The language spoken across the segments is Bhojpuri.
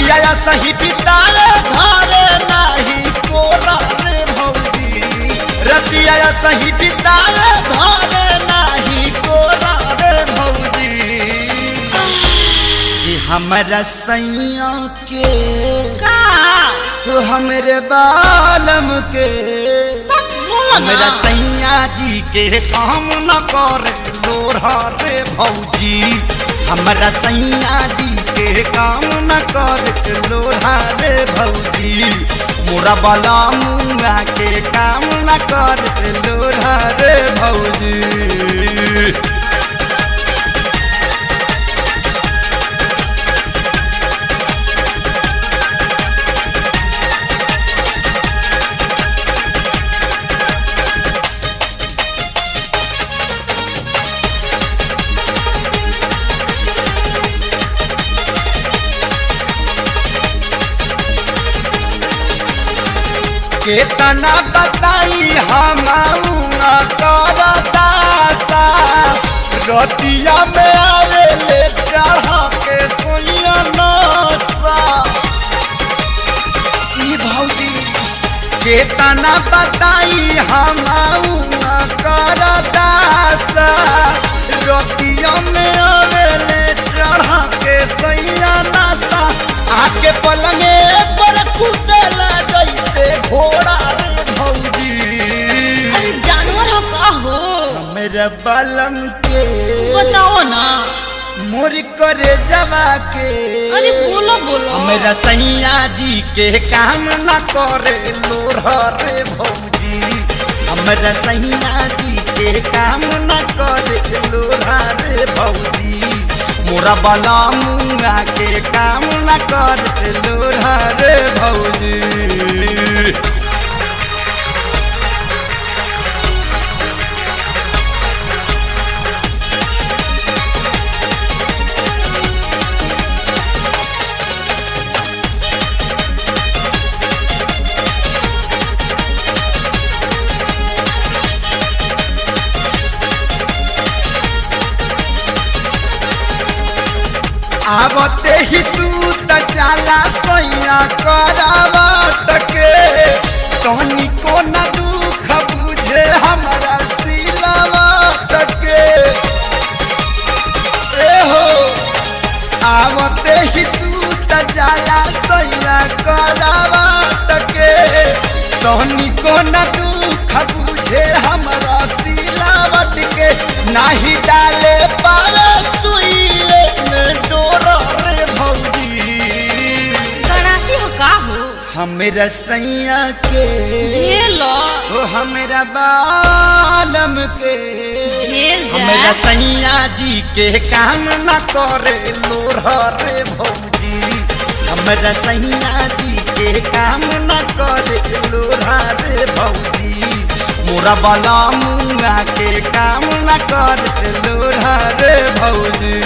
रतिया सही बिताए धारे नाही कोरा रे भौजी रतिया सही बिताए धारे नाही कोरा रे भौजी हमरा सैया के तो हमरे बालम के हमरा सैया जी के काम न कर लोढ़ा रे भौजी हमरा सैया जी के काम न कर लोढ़ा रे भौजी मोरा बाला मुंगा के काम न कर लोढ़ा रे भौजी। केतना बताई हम करदासा रतिया में आवे ले चढ़ा के सोइया नसा ई भौजी केतना बताई हम करदासा रतिया में आवे ले चढ़ा के सोइया नसा आके पलंगे पर कुदेला जैसे घोड़ा रे भौजी। अरे जानवर हो का हो मेरा बालम के बताओ ना मोर करे जवा के अरे बोलो बोलो मेरा सैया जी के काम न करे लोढ़ा रे भौजी मेरा सैया जी के काम न करे लोढ़ा रे भौजी मोरा बाला मुंगा के काम न कर लोढ़ा रे भौजी। आवते ही सूत जाला सैया करावट के तोनी को न दुख बुझे हमरा सिलवट के ए हो आवते ही सूत जाला सैया करावट के तोनी को न दुख बुझे हमरा सिलवट के नाही डाले पाले सुई हमरा सैया के झेलो ओ हमरा बालम के झेल जा हमरा सैया जी के काम न करे लोढ़ा रे भौजी हमरा सैया जी के काम न करे लोढ़ा रे भौजी मोरा बाला मुंगा के काम न करे लोढ़ा रे भौजी।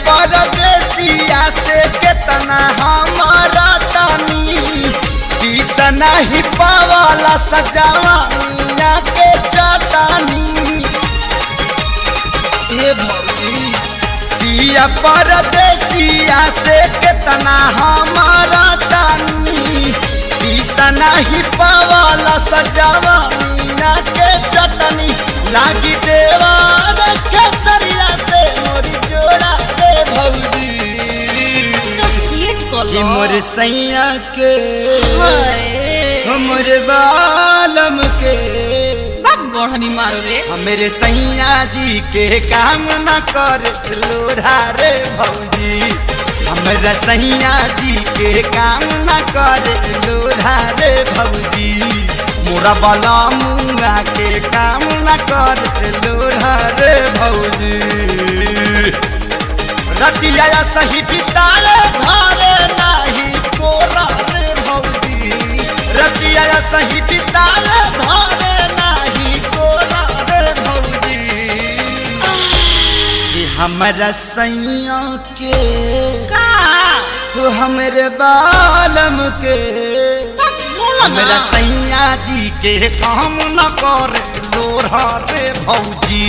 परदेसिया से केतना हमारा टानी पीसा नहीं पावाला सजावानिया के चटानी ए भौजी पिया परदेसिया से केतना हमारा टानी पीसा नहीं पावाला सजावानिया के चटनी लागी देवार खेसरिया से मोरी जोड़ा मोर सैया के हमरे बालम के बात बढ़नी मारो रे हमरे सैया जी के काम न कर लोढ़ा रे भौजी हमरा सैया जी के काम न कर लोढ़ा रे भौजी मोरा बाला मुंगा के काम न कर लोढ़ा रे भौजी। रतिया सही बिताए धारे नाही कोरा रे भौजी रतिया सही बिताए हमरा सैया के का तो हमरे बालम के बोलो हमरा ना सैया जी के काम न करे लोढ़ा रे भौजी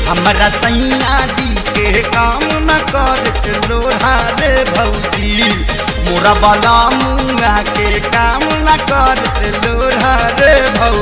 हमरा सैया जी के काम न करे लोढ़ा रे भौजी मोरा बाला मुआ के काम न करे लोढ़ा रे भौजी